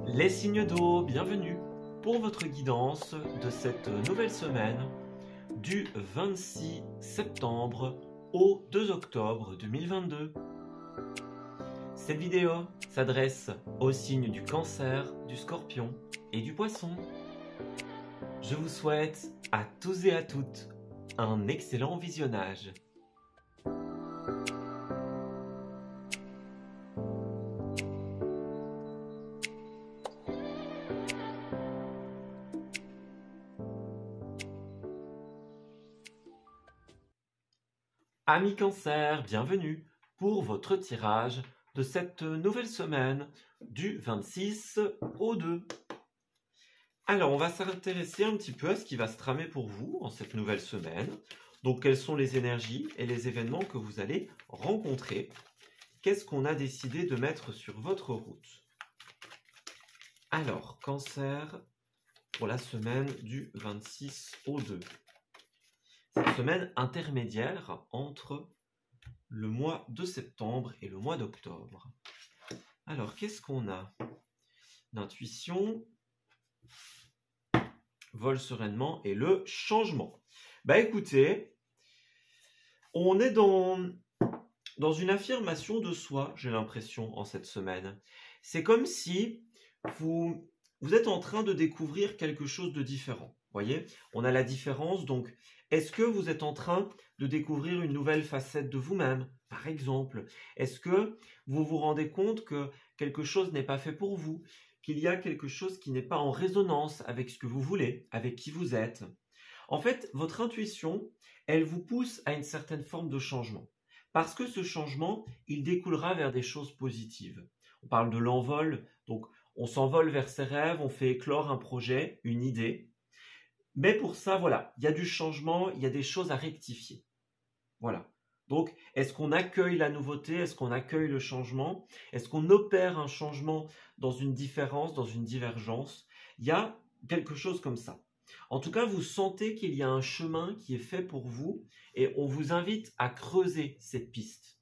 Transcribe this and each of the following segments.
Les signes d'eau, bienvenue pour votre guidance de cette nouvelle semaine du 26 septembre au 2 octobre 2022. Cette vidéo s'adresse aux signes du Cancer, du Scorpion et du Poisson. Je vous souhaite à tous et à toutes un excellent visionnage. Amis Cancer, bienvenue pour votre tirage de cette nouvelle semaine du 26 au 2. Alors, on va s'intéresser un petit peu à ce qui va se tramer pour vous en cette nouvelle semaine. Donc, quelles sont les énergies et les événements que vous allez rencontrer? Qu'est-ce qu'on a décidé de mettre sur votre route? Alors, Cancer pour la semaine du 26 au 2. Cette semaine intermédiaire entre le mois de septembre et le mois d'octobre. Alors, qu'est-ce qu'on a? L'intuition, vole sereinement et le changement. Bah écoutez, on est dans une affirmation de soi, j'ai l'impression, en cette semaine. C'est comme si vous êtes en train de découvrir quelque chose de différent. Voyez, on a la différence, donc est-ce que vous êtes en train de découvrir une nouvelle facette de vous-même, par exemple? Est-ce que vous vous rendez compte que quelque chose n'est pas fait pour vous, qu'il y a quelque chose qui n'est pas en résonance avec ce que vous voulez, avec qui vous êtes? En fait, votre intuition, elle vous pousse à une certaine forme de changement. Parce que ce changement, il découlera vers des choses positives. On parle de l'envol, donc on s'envole vers ses rêves, on fait éclore un projet, une idée. Mais pour ça, voilà, il y a du changement, il y a des choses à rectifier. Voilà. Donc, est-ce qu'on accueille la nouveauté? Est-ce qu'on accueille le changement? Est-ce qu'on opère un changement dans une différence, dans une divergence? Il y a quelque chose comme ça. En tout cas, vous sentez qu'il y a un chemin qui est fait pour vous et on vous invite à creuser cette piste.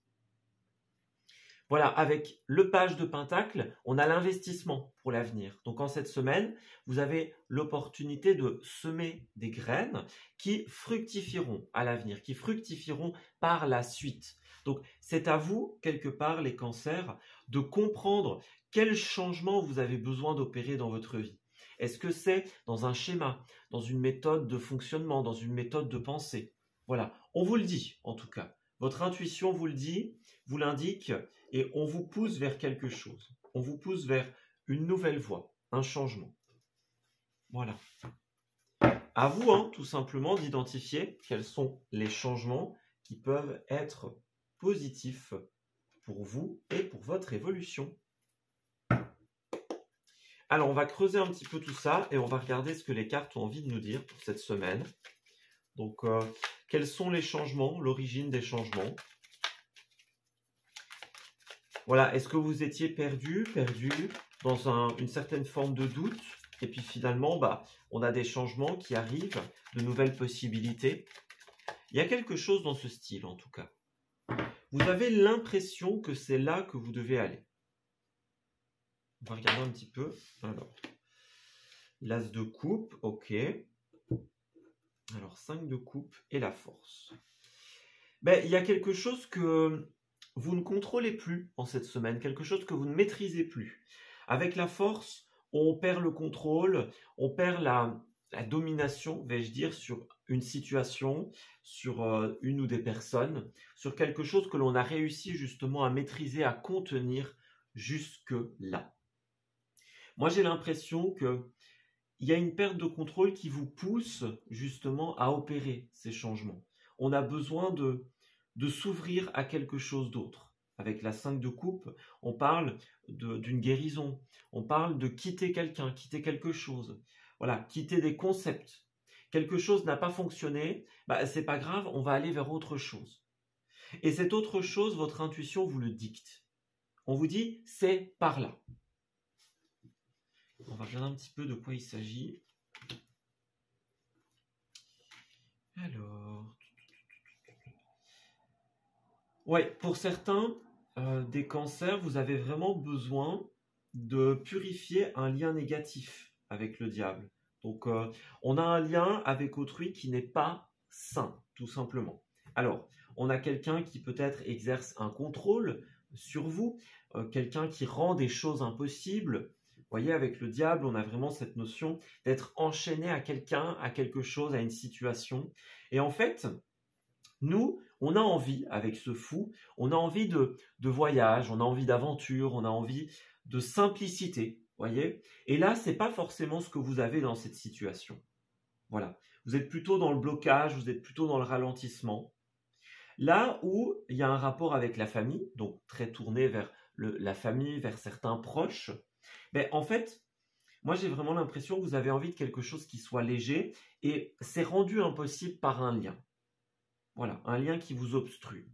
Voilà, avec le page de Pentacle, on a l'investissement pour l'avenir. Donc en cette semaine, vous avez l'opportunité de semer des graines qui fructifieront à l'avenir, qui fructifieront par la suite. Donc c'est à vous, quelque part, les cancers, de comprendre quel changement vous avez besoin d'opérer dans votre vie. Est-ce que c'est dans un schéma, dans une méthode de fonctionnement, dans une méthode de pensée? Voilà, on vous le dit en tout cas. Votre intuition vous le dit, vous l'indique, et on vous pousse vers quelque chose. On vous pousse vers une nouvelle voie, un changement. Voilà. À vous, tout simplement, d'identifier quels sont les changements qui peuvent être positifs pour vous et pour votre évolution. Alors, on va creuser un petit peu tout ça et on va regarder ce que les cartes ont envie de nous dire pour cette semaine. Donc, quels sont les changements, l'origine des changements? Voilà, est-ce que vous étiez perdu dans une certaine forme de doute? Et puis finalement, on a des changements qui arrivent, de nouvelles possibilités. Il y a quelque chose dans ce style, en tout cas. Vous avez l'impression que c'est là que vous devez aller. On va regarder un petit peu. Alors, l'as de coupe, ok. Alors, 5 de coupe et la force. Il y a quelque chose que vous ne contrôlez plus en cette semaine, quelque chose que vous ne maîtrisez plus. Avec la force, on perd le contrôle, on perd la domination, vais-je dire, sur une situation, sur une ou des personnes, sur quelque chose que l'on a réussi justement à maîtriser, à contenir jusque-là. Moi, j'ai l'impression qu'il y a une perte de contrôle qui vous pousse justement à opérer ces changements. On a besoin de s'ouvrir à quelque chose d'autre. Avec la 5 de coupe, on parle d'une guérison. On parle de quitter quelqu'un, quitter quelque chose. Voilà, quitter des concepts. Quelque chose n'a pas fonctionné, c'est pas grave, on va aller vers autre chose. Et cette autre chose, votre intuition vous le dicte. On vous dit, c'est par là. On va regarder un petit peu de quoi il s'agit. Alors... Ouais, pour certains, des cancers, vous avez vraiment besoin de purifier un lien négatif avec le diable. Donc, on a un lien avec autrui qui n'est pas sain, tout simplement. Alors, on a quelqu'un qui peut-être exerce un contrôle sur vous, quelqu'un qui rend des choses impossibles. Vous voyez, avec le diable, on a vraiment cette notion d'être enchaîné à quelqu'un, à quelque chose, à une situation. Et en fait, nous, on a envie, avec ce fou, on a envie de voyage, on a envie d'aventure, on a envie de simplicité, voyez. Et là, c'est pas forcément ce que vous avez dans cette situation. Voilà. Vous êtes plutôt dans le blocage, vous êtes plutôt dans le ralentissement. Là où il y a un rapport avec la famille, donc très tourné vers la famille, vers certains proches, ben, en fait, moi j'ai vraiment l'impression que vous avez envie de quelque chose qui soit léger et c'est rendu impossible par un lien. Voilà, un lien qui vous obstrue.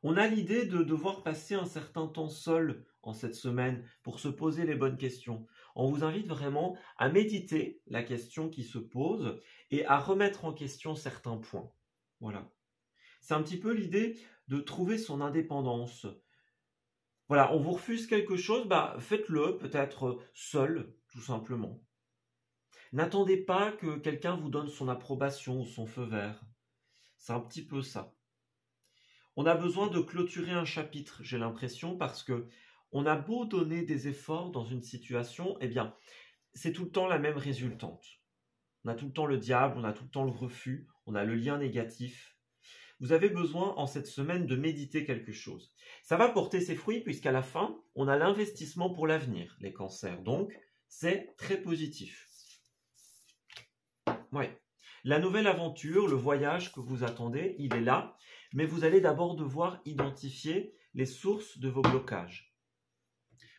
On a l'idée de devoir passer un certain temps seul en cette semaine pour se poser les bonnes questions. On vous invite vraiment à méditer la question qui se pose et à remettre en question certains points. Voilà. C'est un petit peu l'idée de trouver son indépendance. Voilà, on vous refuse quelque chose, bah faites-le peut-être seul, tout simplement. N'attendez pas que quelqu'un vous donne son approbation ou son feu vert. C'est un petit peu ça. On a besoin de clôturer un chapitre, j'ai l'impression, parce que on a beau donner des efforts dans une situation, eh bien, c'est tout le temps la même résultante. On a tout le temps le diable, on a tout le temps le refus, on a le lien négatif. Vous avez besoin en cette semaine de méditer quelque chose. Ça va porter ses fruits puisqu'à la fin, on a l'investissement pour l'avenir, les cancers. Donc, c'est très positif. Ouais. La nouvelle aventure, le voyage que vous attendez, il est là, mais vous allez d'abord devoir identifier les sources de vos blocages.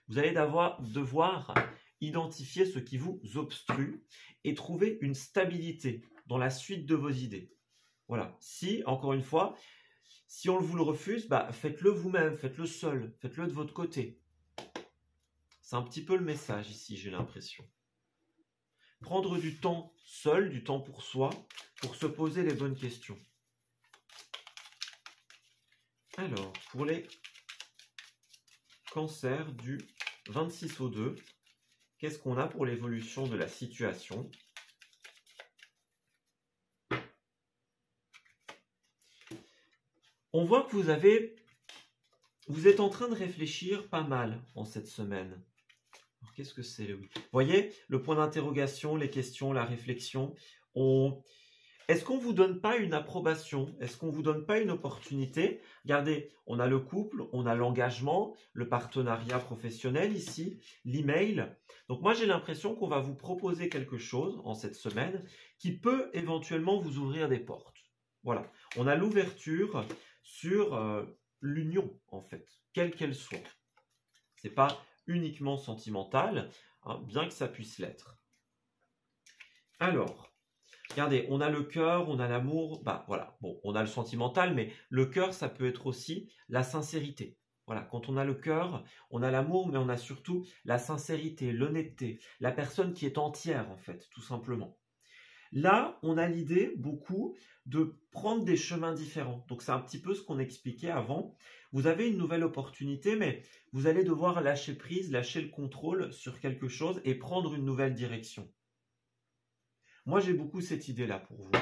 Vous allez devoir identifier ce qui vous obstrue et trouver une stabilité dans la suite de vos idées. Voilà. Si, encore une fois, si on vous le refuse, bah, faites-le vous-même, faites-le seul, faites-le de votre côté. C'est un petit peu le message ici, j'ai l'impression. Prendre du temps seul, du temps pour soi, pour se poser les bonnes questions. Alors, pour les cancers du 26 au 2, qu'est-ce qu'on a pour l'évolution de la situation ? On voit que vous êtes en train de réfléchir pas mal en cette semaine. Alors, qu'est-ce que c'est, Louis ? Vous voyez, le point d'interrogation, les questions, la réflexion. Est-ce qu'on ne vous donne pas une approbation ? Est-ce qu'on ne vous donne pas une opportunité ? Regardez, on a le couple, on a l'engagement, le partenariat professionnel ici, l'email. Donc moi, j'ai l'impression qu'on va vous proposer quelque chose en cette semaine qui peut éventuellement vous ouvrir des portes. Voilà, on a l'ouverture sur l'union, en fait, quelle qu'elle soit. Ce n'est pas uniquement sentimental, hein, bien que ça puisse l'être. Alors, regardez, on a le cœur, on a l'amour, bah voilà, bon, on a le sentimental, mais le cœur, ça peut être aussi la sincérité. Voilà, quand on a le cœur, on a l'amour, mais on a surtout la sincérité, l'honnêteté, la personne qui est entière, en fait, tout simplement. Là, on a l'idée, beaucoup, de prendre des chemins différents. Donc, c'est un petit peu ce qu'on expliquait avant. Vous avez une nouvelle opportunité, mais vous allez devoir lâcher prise, lâcher le contrôle sur quelque chose et prendre une nouvelle direction. Moi, j'ai beaucoup cette idée-là pour vous.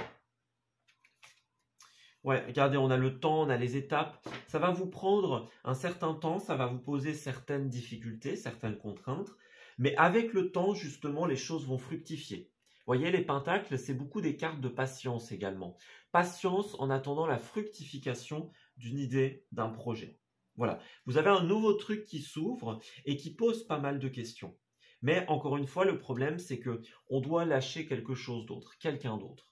Ouais, regardez, on a le temps, on a les étapes. Ça va vous prendre un certain temps, ça va vous poser certaines difficultés, certaines contraintes. Mais avec le temps, justement, les choses vont fructifier. Vous voyez, les pentacles, c'est beaucoup des cartes de patience également. Patience en attendant la fructification d'une idée, d'un projet. Voilà, vous avez un nouveau truc qui s'ouvre et qui pose pas mal de questions. Mais encore une fois, le problème, c'est que on doit lâcher quelque chose d'autre, quelqu'un d'autre.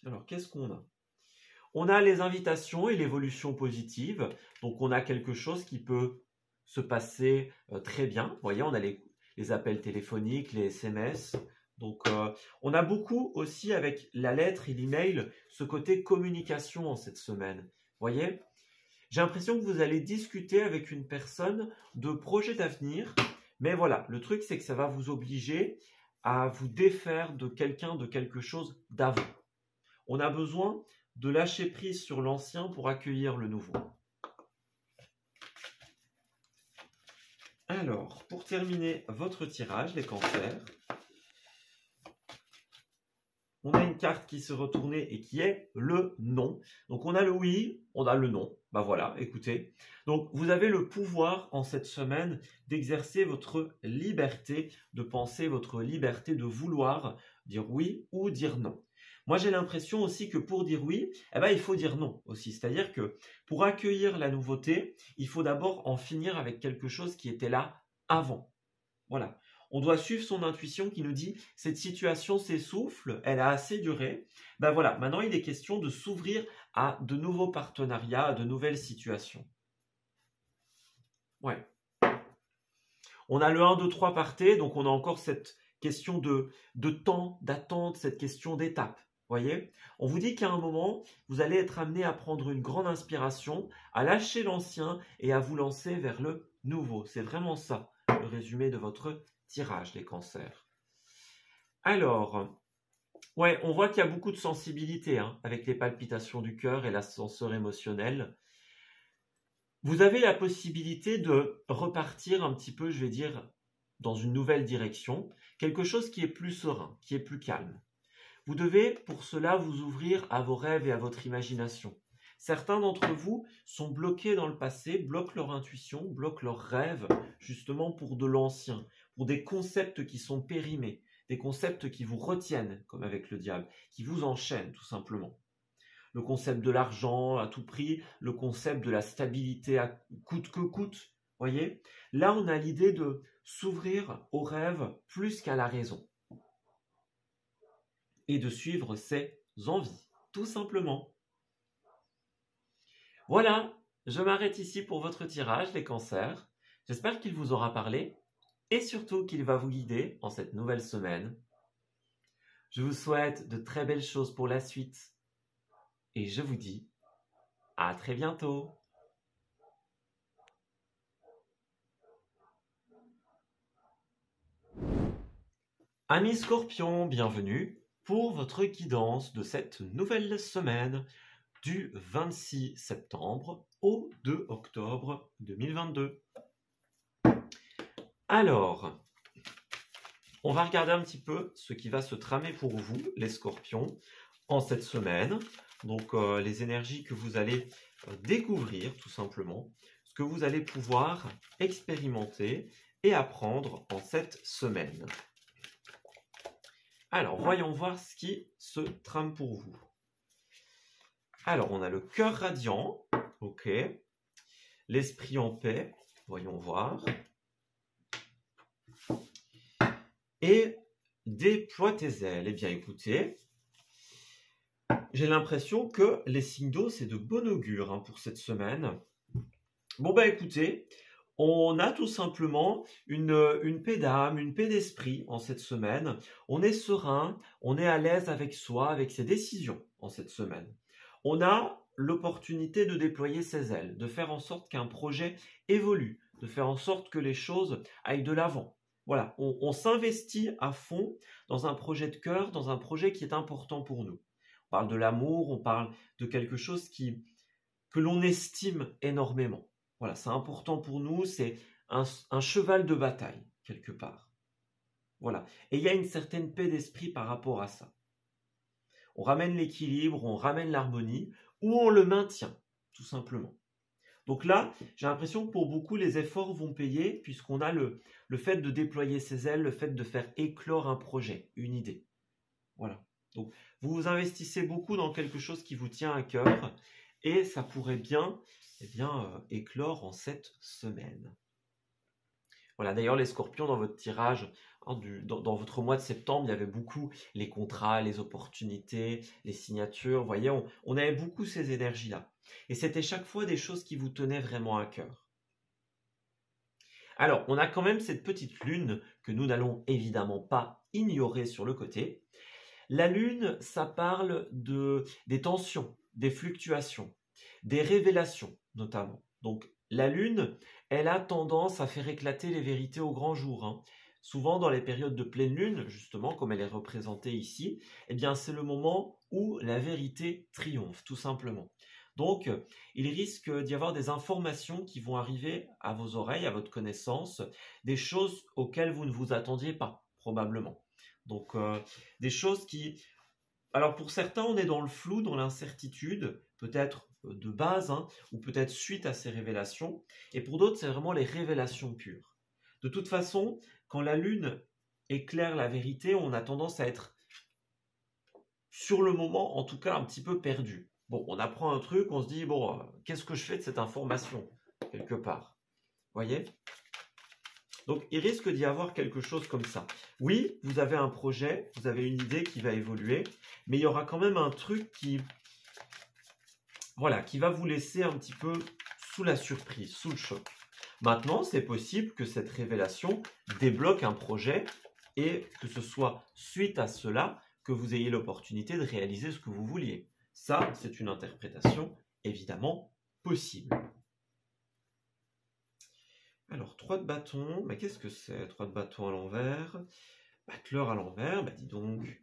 Alors, qu'est-ce qu'on a ? On a les invitations et l'évolution positive. Donc, on a quelque chose qui peut se passer très bien. Vous voyez, on a les appels téléphoniques, les SMS. Donc, on a beaucoup aussi avec la lettre et l'email, ce côté communication en cette semaine. Vous voyez ? J'ai l'impression que vous allez discuter avec une personne de projets d'avenir. Mais voilà, le truc, c'est que ça va vous obliger à vous défaire de quelqu'un, de quelque chose d'avant. On a besoin de lâcher prise sur l'ancien pour accueillir le nouveau. Alors, pour terminer votre tirage, les cancers, on a une carte qui s'est retournée et qui est le non. Donc, on a le oui, on a le non. Ben voilà, écoutez. Donc, vous avez le pouvoir en cette semaine d'exercer votre liberté de penser, votre liberté de vouloir dire oui ou dire non. Moi, j'ai l'impression aussi que pour dire oui, il faut dire non aussi. C'est-à-dire que pour accueillir la nouveauté, il faut d'abord en finir avec quelque chose qui était là avant. Voilà. On doit suivre son intuition qui nous dit « cette situation s'essouffle, elle a assez duré ». Ben voilà, maintenant il est question de s'ouvrir à de nouveaux partenariats, à de nouvelles situations. Ouais. On a le 1, 2, 3 partez, donc on a encore cette question de temps, d'attente, cette question d'étape. Voyez, on vous dit qu'à un moment, vous allez être amené à prendre une grande inspiration, à lâcher l'ancien et à vous lancer vers le nouveau. C'est vraiment ça, le résumé de votre tirage, les cancers. Alors, ouais, on voit qu'il y a beaucoup de sensibilité avec les palpitations du cœur et l'ascenseur émotionnel. Vous avez la possibilité de repartir un petit peu, je vais dire, dans une nouvelle direction, quelque chose qui est plus serein, qui est plus calme. Vous devez pour cela vous ouvrir à vos rêves et à votre imagination. Certains d'entre vous sont bloqués dans le passé, bloquent leur intuition, bloquent leurs rêves, justement pour de l'ancien, pour des concepts qui sont périmés, des concepts qui vous retiennent, comme avec le diable, qui vous enchaînent tout simplement. Le concept de l'argent à tout prix, le concept de la stabilité à coûte que coûte, voyez. Là, on a l'idée de s'ouvrir aux rêves plus qu'à la raison. Et de suivre ses envies, tout simplement. Voilà, je m'arrête ici pour votre tirage, les cancers. J'espère qu'il vous aura parlé et surtout qu'il va vous guider en cette nouvelle semaine. Je vous souhaite de très belles choses pour la suite et je vous dis à très bientôt. Amis Scorpions, bienvenue pour votre guidance de cette nouvelle semaine du 26 septembre au 2 octobre 2022. Alors, on va regarder un petit peu ce qui va se tramer pour vous, les Scorpions, en cette semaine. Donc, les énergies que vous allez découvrir, tout simplement, ce que vous allez pouvoir expérimenter et apprendre en cette semaine. Alors, voyons voir ce qui se trame pour vous. Alors, on a le cœur radiant, ok. L'esprit en paix, voyons voir. Et déploie tes ailes. Eh bien, écoutez, j'ai l'impression que les signes d'eau, c'est de bon augure pour cette semaine. Bon, écoutez, on a tout simplement une paix d'âme, une paix d'esprit en cette semaine. On est serein, on est à l'aise avec soi, avec ses décisions en cette semaine. On a l'opportunité de déployer ses ailes, de faire en sorte qu'un projet évolue, de faire en sorte que les choses aillent de l'avant. Voilà, on s'investit à fond dans un projet de cœur, dans un projet qui est important pour nous. On parle de l'amour, on parle de quelque chose que l'on estime énormément. Voilà, c'est important pour nous, c'est un cheval de bataille, quelque part. Voilà, et il y a une certaine paix d'esprit par rapport à ça. On ramène l'équilibre, on ramène l'harmonie, ou on le maintient, tout simplement. Donc là, j'ai l'impression que pour beaucoup, les efforts vont payer, puisqu'on a le fait de déployer ses ailes, le fait de faire éclore un projet, une idée. Voilà. Donc, vous vous investissez beaucoup dans quelque chose qui vous tient à cœur, et ça pourrait bien, éclore en cette semaine. Voilà, d'ailleurs, les Scorpions, dans votre tirage, dans votre mois de septembre, il y avait beaucoup les contrats, les opportunités, les signatures. Vous voyez, on avait beaucoup ces énergies-là. Et c'était chaque fois des choses qui vous tenaient vraiment à cœur. Alors, on a quand même cette petite lune que nous n'allons évidemment pas ignorer sur le côté. La lune, ça parle des tensions, des fluctuations, des révélations notamment. Donc, la lune, elle a tendance à faire éclater les vérités au grand jour. Souvent, dans les périodes de pleine lune, justement, comme elle est représentée ici, eh bien, c'est le moment où la vérité triomphe, tout simplement. Donc, il risque d'y avoir des informations qui vont arriver à vos oreilles, à votre connaissance, des choses auxquelles vous ne vous attendiez pas, probablement. Donc, des choses qui... Alors, pour certains, on est dans le flou, dans l'incertitude, peut-être de base, hein, ou peut-être suite à ces révélations. Et pour d'autres, c'est vraiment les révélations pures. De toute façon, quand la lune éclaire la vérité, on a tendance à être, sur le moment, en tout cas, un petit peu perdu. Bon, on apprend un truc, on se dit, bon, qu'est-ce que je fais de cette information, quelque part? Voyez? Donc, il risque d'y avoir quelque chose comme ça. Oui, vous avez un projet, vous avez une idée qui va évoluer, mais il y aura quand même un truc qui, voilà, qui va vous laisser un petit peu sous la surprise, sous le choc. Maintenant, c'est possible que cette révélation débloque un projet et que ce soit suite à cela que vous ayez l'opportunité de réaliser ce que vous vouliez. Ça, c'est une interprétation évidemment possible. Alors, 3 de bâton, mais qu'est-ce que c'est 3 de bâton à l'envers, battleur à l'envers, bah dis donc.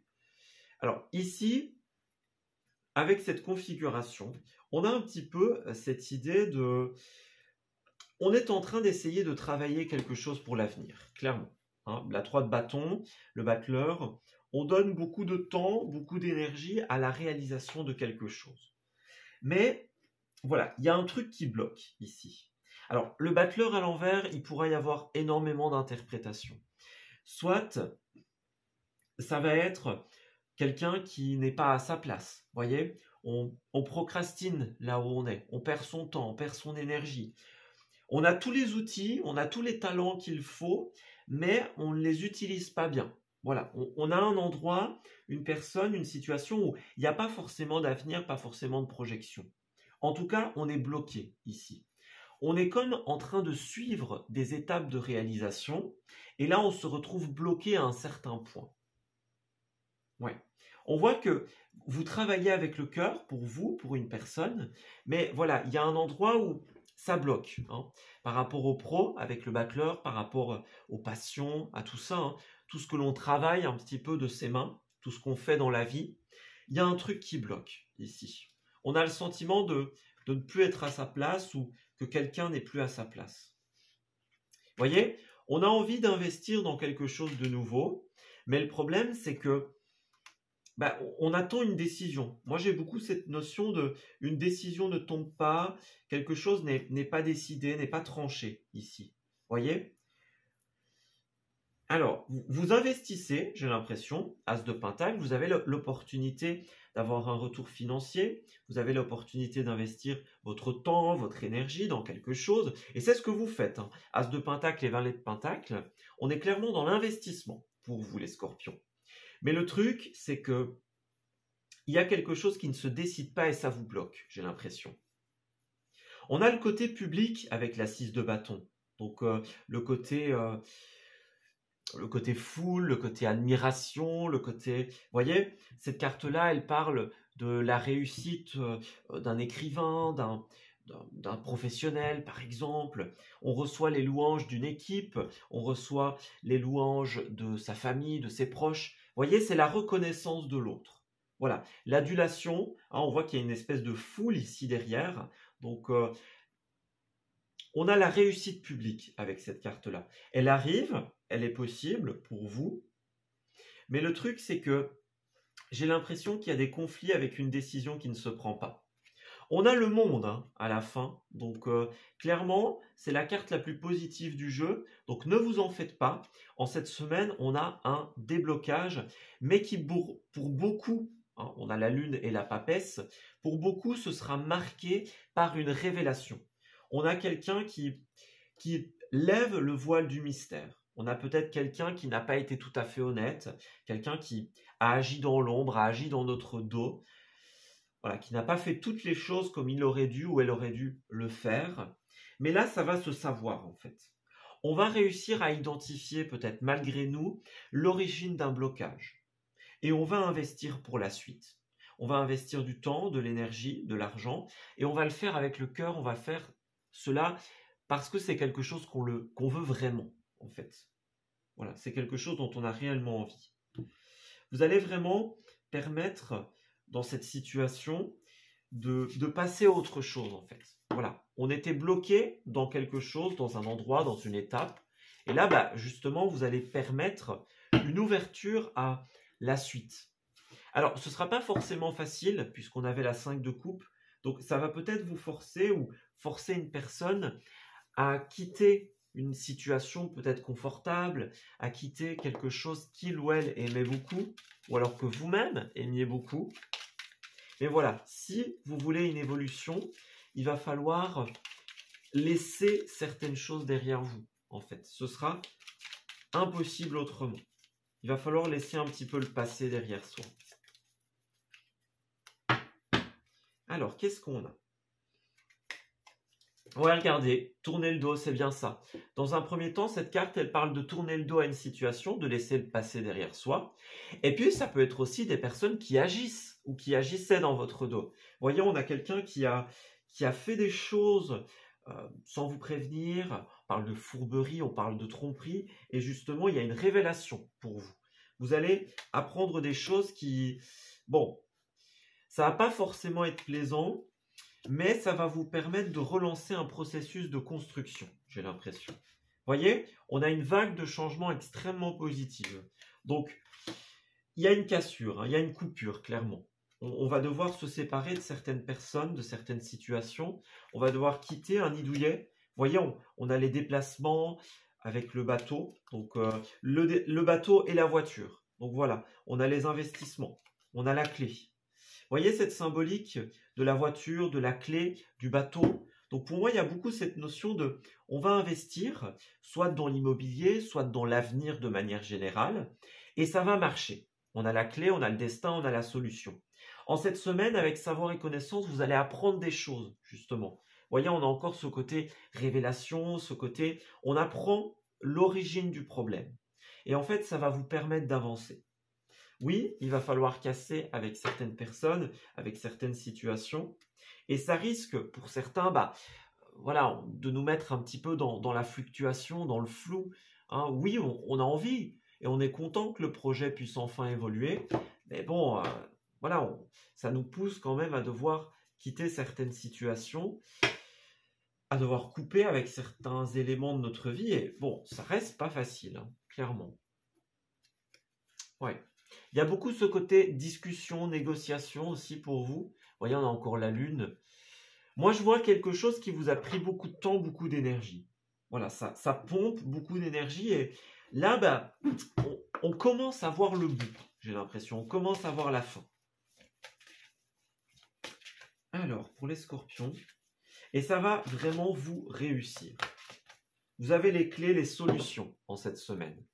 Alors, ici, avec cette configuration, on a un petit peu cette idée de... On est en train d'essayer de travailler quelque chose pour l'avenir, clairement. Hein, la 3 de bâton, le battleur, on donne beaucoup de temps, beaucoup d'énergie à la réalisation de quelque chose. Mais, voilà, il y a un truc qui bloque ici. Alors, le battleur à l'envers, il pourrait y avoir énormément d'interprétations. Soit, ça va être quelqu'un qui n'est pas à sa place, voyez, on procrastine là où on est, on perd son temps, on perd son énergie. On a tous les outils, on a tous les talents qu'il faut, mais on ne les utilise pas bien. Voilà, on a un endroit, une personne, une situation où il n'y a pas forcément d'avenir, pas forcément de projection. En tout cas, on est bloqué ici. On est comme en train de suivre des étapes de réalisation, et là, on se retrouve bloqué à un certain point. Ouais. On voit que vous travaillez avec le cœur pour vous, pour une personne, mais voilà, il y a un endroit où ça bloque, hein, par rapport au pro, avec le battleur, par rapport aux passions, à tout ça, hein, tout ce que l'on travaille un petit peu de ses mains, tout ce qu'on fait dans la vie, il y a un truc qui bloque ici. On a le sentiment de ne plus être à sa place ou que quelqu'un n'est plus à sa place. Vous voyez, on a envie d'investir dans quelque chose de nouveau, mais le problème, c'est que on attend une décision. Moi, j'ai beaucoup cette notion de une décision ne tombe pas, quelque chose n'est pas décidé, n'est pas tranché ici. Voyez? Alors, vous investissez, j'ai l'impression, As de Pentacle, vous avez l'opportunité d'avoir un retour financier, vous avez l'opportunité d'investir votre temps, votre énergie dans quelque chose, et c'est ce que vous faites. Hein. As de Pentacle et Valet de Pentacle, on est clairement dans l'investissement pour vous, les Scorpions. Mais le truc, c'est que il y a quelque chose qui ne se décide pas et ça vous bloque, j'ai l'impression. On a le côté public avec la 6 de bâton. Donc le côté foule, le côté admiration, le côté... Vous voyez, cette carte-là, elle parle de la réussite d'un écrivain, d'un professionnel, par exemple. On reçoit les louanges d'une équipe, on reçoit les louanges de sa famille, de ses proches. Vous voyez, c'est la reconnaissance de l'autre. Voilà, l'adulation, hein, on voit qu'il y a une espèce de foule ici derrière. Donc, on a la réussite publique avec cette carte-là. Elle arrive, elle est possible pour vous. Mais le truc, c'est que j'ai l'impression qu'il y a des conflits avec une décision qui ne se prend pas. On a le monde hein, à la fin. Donc, clairement, c'est la carte la plus positive du jeu. Donc, ne vous en faites pas. En cette semaine, on a un déblocage, mais qui, pour beaucoup, hein, on a la lune et la papesse, pour beaucoup, ce sera marqué par une révélation. On a quelqu'un qui lève le voile du mystère. On a peut-être quelqu'un qui n'a pas été tout à fait honnête, quelqu'un qui a agi dans l'ombre, a agi dans notre dos, voilà, qui n'a pas fait toutes les choses comme il aurait dû ou elle aurait dû le faire. Mais là, ça va se savoir en fait. On va réussir à identifier peut-être malgré nous l'origine d'un blocage. Et on va investir pour la suite. On va investir du temps, de l'énergie, de l'argent, et on va le faire avec le cœur, on va faire cela parce que c'est quelque chose qu'on veut vraiment, en fait. Voilà, c'est quelque chose dont on a réellement envie. Vous allez vraiment permettre, dans cette situation, de passer à autre chose, en fait. Voilà, on était bloqué dans quelque chose, dans un endroit, dans une étape. Et là, justement, vous allez permettre une ouverture à la suite. Alors, ce ne sera pas forcément facile, puisqu'on avait la 5 de coupe. Donc, ça va peut-être vous forcer ou forcer une personne à quitter une situation peut-être confortable, à quitter quelque chose qu'il ou elle aimait beaucoup, ou alors que vous-même aimiez beaucoup. Mais voilà, si vous voulez une évolution, il va falloir laisser certaines choses derrière vous, en fait. Ce sera impossible autrement. Il va falloir laisser un petit peu le passé derrière soi. Alors, qu'est-ce qu'on a? Ouais, regardez, tourner le dos, c'est bien ça. Dans un premier temps, cette carte, elle parle de tourner le dos à une situation, de laisser le passé derrière soi. Et puis, ça peut être aussi des personnes qui agissent ou qui agissaient dans votre dos. Voyez, on a quelqu'un qui a fait des choses sans vous prévenir. On parle de fourberie, on parle de tromperie. Et justement, il y a une révélation pour vous. Vous allez apprendre des choses qui... Bon, ça va pas forcément être plaisant, mais ça va vous permettre de relancer un processus de construction, j'ai l'impression. Voyez, on a une vague de changement extrêmement positive. Donc, il y a une cassure, il y a une coupure, clairement. On va devoir se séparer de certaines personnes, de certaines situations. On va devoir quitter un nid douillet. Voyez, on a les déplacements avec le bateau. Donc, le bateau et la voiture. Donc voilà, on a les investissements. On a la clé. Voyez cette symbolique de la voiture, de la clé, du bateau. Donc pour moi, il y a beaucoup cette notion de on va investir, soit dans l'immobilier, soit dans l'avenir de manière générale, et ça va marcher. On a la clé, on a le destin, on a la solution. En cette semaine, avec savoir et connaissance, vous allez apprendre des choses, justement. Voyez, on a encore ce côté révélation, ce côté on apprend l'origine du problème. Et en fait, ça va vous permettre d'avancer. Oui, il va falloir casser avec certaines personnes, avec certaines situations. Et ça risque, pour certains, voilà, de nous mettre un petit peu dans la fluctuation, dans le flou. Hein. Oui, on a envie et on est content que le projet puisse enfin évoluer. Mais bon, voilà, ça nous pousse quand même à devoir quitter certaines situations, à devoir couper avec certains éléments de notre vie. Et bon, ça reste pas facile, hein, clairement. Ouais. Il y a beaucoup ce côté discussion, négociation aussi pour vous. Vous voyez, on a encore la lune. Moi, je vois quelque chose qui vous a pris beaucoup de temps, beaucoup d'énergie. Voilà, ça pompe beaucoup d'énergie. Et là, on commence à voir le bout, j'ai l'impression. On commence à voir la fin. Alors, pour les scorpions, et ça va vraiment vous réussir. Vous avez les clés, les solutions en cette semaine.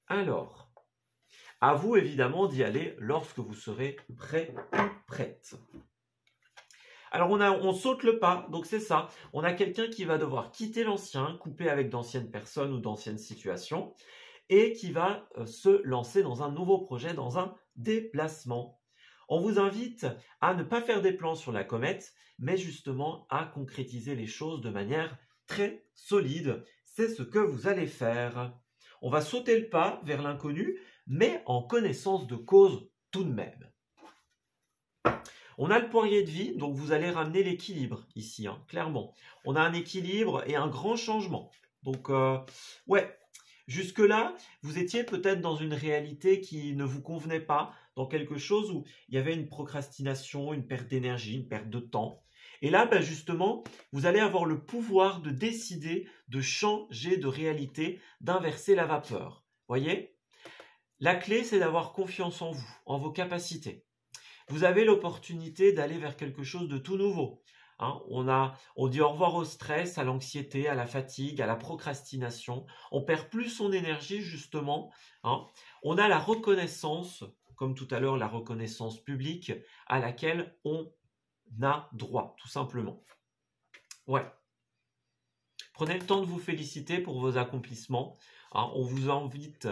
Alors, à vous évidemment d'y aller lorsque vous serez prêt ou prête. Alors on saute le pas, donc c'est ça. On a quelqu'un qui va devoir quitter l'ancien, couper avec d'anciennes personnes ou d'anciennes situations, et qui va se lancer dans un nouveau projet, dans un déplacement. On vous invite à ne pas faire des plans sur la comète, mais justement à concrétiser les choses de manière très solide. C'est ce que vous allez faire. On va sauter le pas vers l'inconnu, mais en connaissance de cause tout de même. On a le poirier de vie, donc vous allez ramener l'équilibre ici, hein, clairement. On a un équilibre et un grand changement. Donc, ouais, jusque-là, vous étiez peut-être dans une réalité qui ne vous convenait pas, dans quelque chose où il y avait une procrastination, une perte d'énergie, une perte de temps. Et là, justement, vous allez avoir le pouvoir de décider, de changer de réalité, d'inverser la vapeur. Voyez ? La clé, c'est d'avoir confiance en vous, en vos capacités. Vous avez l'opportunité d'aller vers quelque chose de tout nouveau. Hein, on dit au revoir au stress, à l'anxiété, à la fatigue, à la procrastination. On perd plus son énergie, justement. Hein. On a la reconnaissance, comme tout à l'heure, la reconnaissance publique, à laquelle on a droit, tout simplement. Ouais. Prenez le temps de vous féliciter pour vos accomplissements. Hein, on vous invite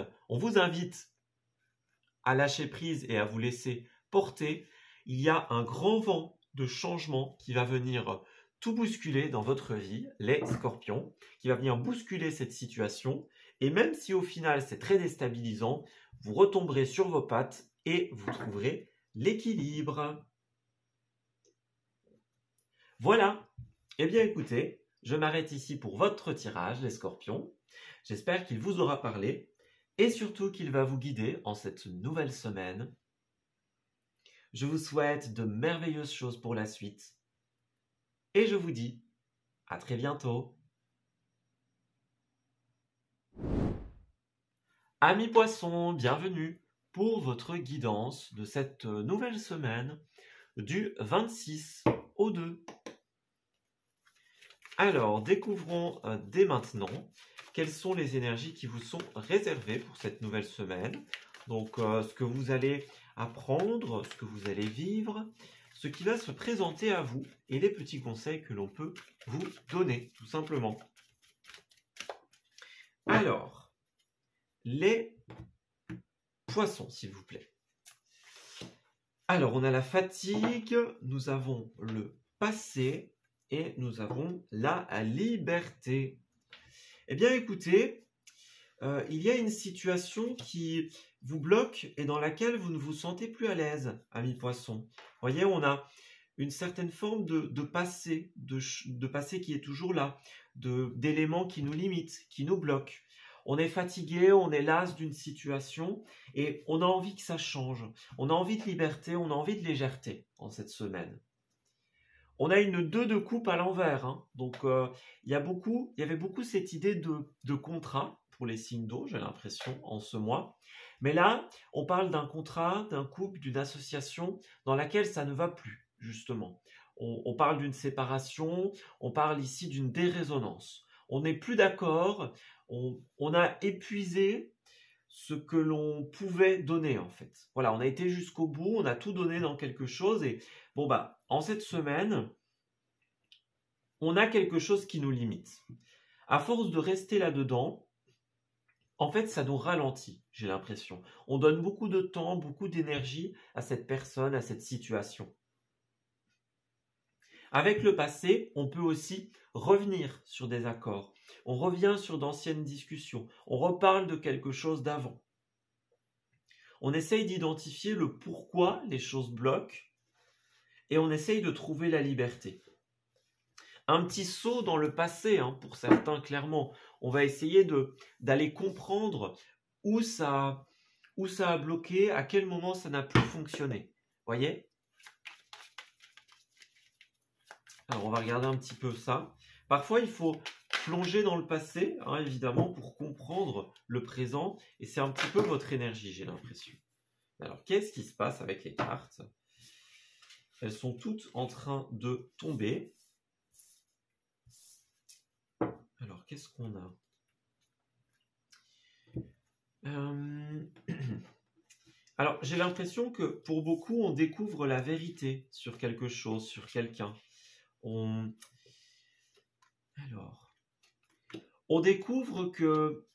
à lâcher prise et à vous laisser porter. Il y a un grand vent de changement qui va venir tout bousculer dans votre vie, les scorpions, qui va venir bousculer cette situation. Et même si au final c'est très déstabilisant, vous retomberez sur vos pattes et vous trouverez l'équilibre. Voilà. Eh bien écoutez, je m'arrête ici pour votre tirage, les scorpions. J'espère qu'il vous aura parlé et surtout qu'il va vous guider en cette nouvelle semaine. Je vous souhaite de merveilleuses choses pour la suite et je vous dis à très bientôt. Amis poissons, bienvenue pour votre guidance de cette nouvelle semaine du 26 au 2. Alors, découvrons dès maintenant quelles sont les énergies qui vous sont réservées pour cette nouvelle semaine. Donc, ce que vous allez apprendre, ce que vous allez vivre, ce qui va se présenter à vous et les petits conseils que l'on peut vous donner, tout simplement. Alors, les poissons, s'il vous plaît. Alors, on a la fatigue, nous avons le passé et nous avons la liberté. Eh bien, écoutez, il y a une situation qui vous bloque et dans laquelle vous ne vous sentez plus à l'aise, amis poissons. Vous voyez, on a une certaine forme de passé, de passé qui est toujours là, d'éléments qui nous limitent, qui nous bloquent. On est fatigué, on est las d'une situation et on a envie que ça change. On a envie de liberté, on a envie de légèreté en cette semaine. On a une 2 de coupe à l'envers, hein. Donc il y avait beaucoup cette idée de contrat pour les signes d'eau, j'ai l'impression, en ce mois. Mais là, on parle d'un contrat, d'un couple, d'une association dans laquelle ça ne va plus, justement. On parle d'une séparation, on parle ici d'une dérésonance. On n'est plus d'accord, on a épuisé ce que l'on pouvait donner, en fait. Voilà, on a été jusqu'au bout, on a tout donné dans quelque chose et bon, bah, en cette semaine, on a quelque chose qui nous limite. À force de rester là-dedans, en fait, ça nous ralentit, j'ai l'impression. On donne beaucoup de temps, beaucoup d'énergie à cette personne, à cette situation. Avec le passé, on peut aussi revenir sur des accords. On revient sur d'anciennes discussions. On reparle de quelque chose d'avant. On essaye d'identifier le pourquoi les choses bloquent et on essaye de trouver la liberté. Un petit saut dans le passé, hein, pour certains, clairement. On va essayer d'aller comprendre où ça a bloqué, à quel moment ça n'a plus fonctionné. Voyez ? Alors, on va regarder un petit peu ça. Parfois, il faut plonger dans le passé, hein, évidemment, pour comprendre le présent. Et c'est un petit peu votre énergie, j'ai l'impression. Alors, qu'est-ce qui se passe avec les cartes ? Elles sont toutes en train de tomber. Alors, qu'est-ce qu'on a ? Alors, j'ai l'impression que pour beaucoup, on découvre la vérité sur quelque chose, sur quelqu'un. On découvre que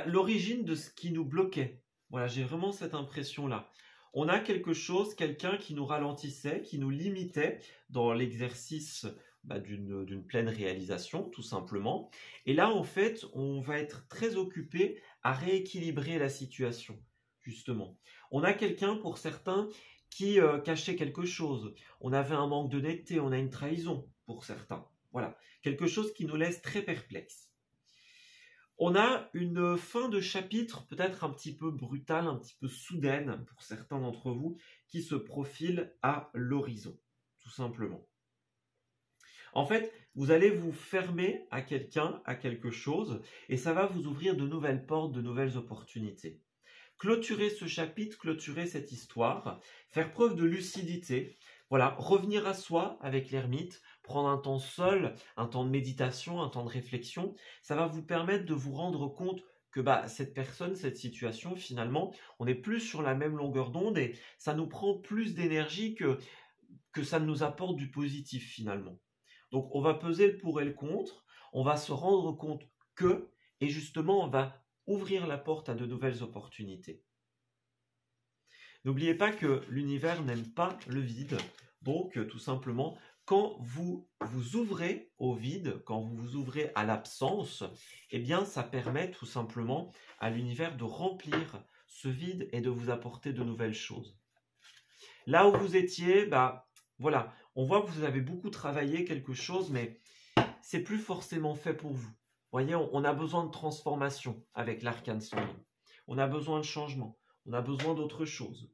l'origine de ce qui nous bloquait. Voilà, j'ai vraiment cette impression-là. On a quelque chose, quelqu'un qui nous ralentissait, qui nous limitait dans l'exercice d'une pleine réalisation, tout simplement. Et là, en fait, on va être très occupé à rééquilibrer la situation, justement. On a quelqu'un, pour certains, qui cachait quelque chose. On avait un manque d'honnêteté, on a une trahison, pour certains. Voilà, quelque chose qui nous laisse très perplexes. On a une fin de chapitre peut-être un petit peu brutale, un petit peu soudaine pour certains d'entre vous, qui se profile à l'horizon, tout simplement. En fait, vous allez vous fermer à quelqu'un, à quelque chose, et ça va vous ouvrir de nouvelles portes, de nouvelles opportunités. Clôturer ce chapitre, clôturer cette histoire, faire preuve de lucidité, voilà, revenir à soi avec l'ermite, prendre un temps seul, un temps de méditation, un temps de réflexion, ça va vous permettre de vous rendre compte que cette personne, cette situation, finalement, on n'est plus sur la même longueur d'onde et ça nous prend plus d'énergie que ça nous apporte du positif, finalement. Donc, on va peser le pour et le contre, on va se rendre compte que, et justement, on va ouvrir la porte à de nouvelles opportunités. N'oubliez pas que l'univers n'aime pas le vide, donc tout simplement, quand vous vous ouvrez au vide, quand vous vous ouvrez à l'absence, eh bien, ça permet tout simplement à l'univers de remplir ce vide et de vous apporter de nouvelles choses. Là où vous étiez, bah, voilà, on voit que vous avez beaucoup travaillé quelque chose, mais c'est plus forcément fait pour vous. Vous voyez, on a besoin de transformation avec l'arcane sanguin. On a besoin de changement. On a besoin d'autre chose.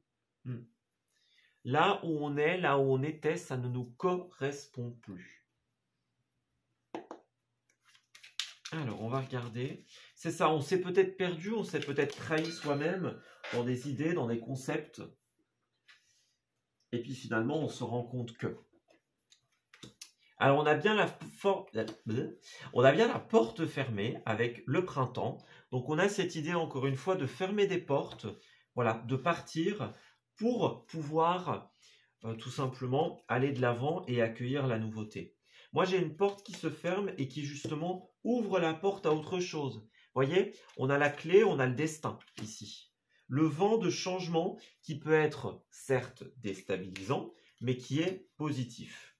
Là où on est, là où on était, ça ne nous correspond plus. Alors, on va regarder. C'est ça, on s'est peut-être perdu, on s'est peut-être trahi soi-même dans des idées, dans des concepts. Et puis finalement, on se rend compte que. Alors, on a bien la porte fermée avec le printemps. Donc, on a cette idée, encore une fois, de fermer des portes, voilà, de partir pour pouvoir tout simplement aller de l'avant et accueillir la nouveauté. Moi, j'ai une porte qui se ferme et qui, justement, ouvre la porte à autre chose. Vous voyez, on a la clé, on a le destin, ici. Le vent de changement qui peut être, certes, déstabilisant, mais qui est positif.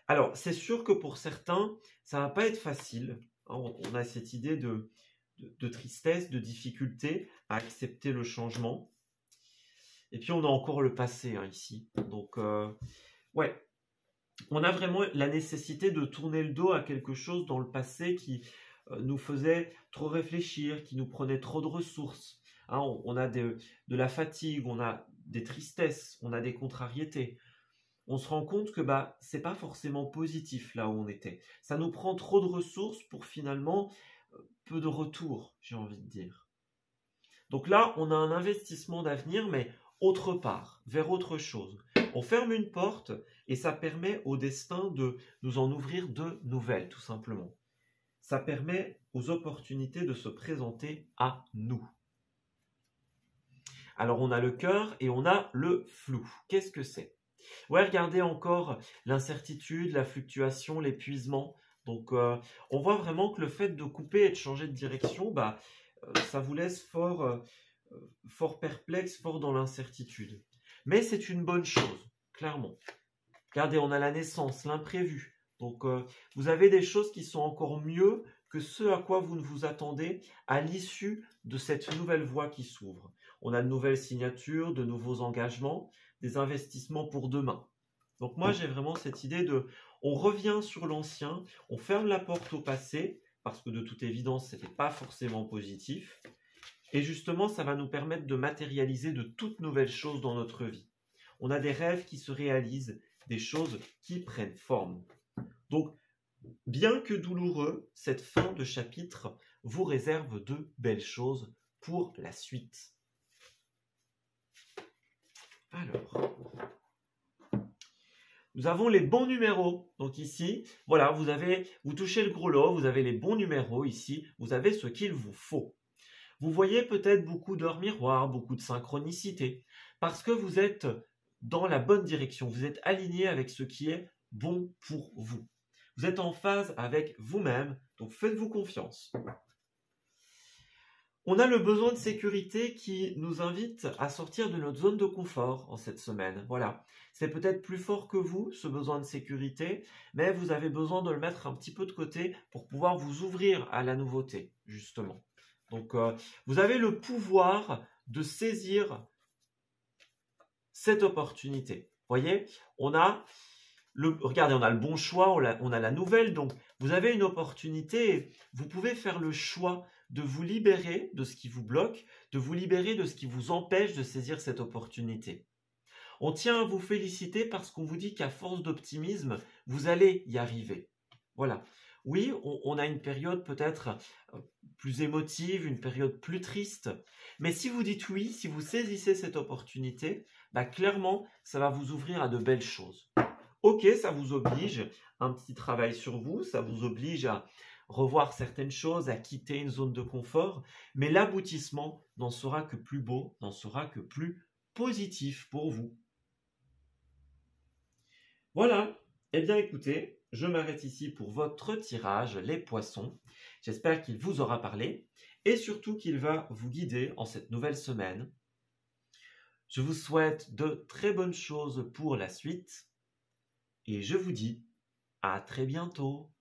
Alors, c'est sûr que pour certains, ça ne va pas être facile. On a cette idée de tristesse, de difficulté à accepter le changement. Et puis, on a encore le passé ici. Donc, ouais, on a vraiment la nécessité de tourner le dos à quelque chose dans le passé qui nous faisait trop réfléchir, qui nous prenait trop de ressources. On a de la fatigue, on a des tristesses, on a des contrariétés. On se rend compte que c'est pas forcément positif là où on était. Ça nous prend trop de ressources pour finalement peu de retour, j'ai envie de dire. Donc là, on a un investissement d'avenir, mais autre part, vers autre chose. On ferme une porte et ça permet au destin de nous en ouvrir de nouvelles, tout simplement. Ça permet aux opportunités de se présenter à nous. Alors, on a le cœur et on a le flou. Qu'est-ce que c'est ? Ouais, regardez encore l'incertitude, la fluctuation, l'épuisement. Donc, on voit vraiment que le fait de couper et de changer de direction, ça vous laisse fort perplexe, fort dans l'incertitude. Mais c'est une bonne chose, clairement. Regardez, on a la naissance, l'imprévu. Donc, vous avez des choses qui sont encore mieux que ce à quoi vous ne vous attendez à l'issue de cette nouvelle voie qui s'ouvre. On a de nouvelles signatures, de nouveaux engagements, des investissements pour demain. Donc moi, j'ai vraiment cette idée on revient sur l'ancien, on ferme la porte au passé, parce que de toute évidence, ce n'était pas forcément positif. Et justement, ça va nous permettre de matérialiser de toutes nouvelles choses dans notre vie. On a des rêves qui se réalisent, des choses qui prennent forme. Donc, bien que douloureux, cette fin de chapitre vous réserve de belles choses pour la suite. Alors, nous avons les bons numéros. Donc ici, voilà, vous touchez le gros lot, vous avez les bons numéros ici, vous avez ce qu'il vous faut. Vous voyez peut-être beaucoup d'heures miroirs, beaucoup de synchronicité, parce que vous êtes dans la bonne direction, vous êtes aligné avec ce qui est bon pour vous. Vous êtes en phase avec vous-même, donc faites-vous confiance. On a le besoin de sécurité qui nous invite à sortir de notre zone de confort en cette semaine. Voilà, c'est peut-être plus fort que vous, ce besoin de sécurité, mais vous avez besoin de le mettre un petit peu de côté pour pouvoir vous ouvrir à la nouveauté, justement. Donc, vous avez le pouvoir de saisir cette opportunité. Vous voyez, regardez, on a le bon choix, on a la nouvelle, donc vous avez une opportunité, vous pouvez faire le choix de vous libérer de ce qui vous bloque, de vous libérer de ce qui vous empêche de saisir cette opportunité. On tient à vous féliciter parce qu'on vous dit qu'à force d'optimisme, vous allez y arriver. Voilà. Oui, on a une période peut-être plus émotive, une période plus triste, mais si vous dites oui, si vous saisissez cette opportunité, clairement, ça va vous ouvrir à de belles choses. Ok, ça vous oblige à un petit travail sur vous, ça vous oblige à revoir certaines choses, à quitter une zone de confort, mais l'aboutissement n'en sera que plus beau, n'en sera que plus positif pour vous. Voilà, eh bien écoutez, je m'arrête ici pour votre tirage, les poissons. J'espère qu'il vous aura parlé et surtout qu'il va vous guider en cette nouvelle semaine. Je vous souhaite de très bonnes choses pour la suite. et je vous dis à très bientôt.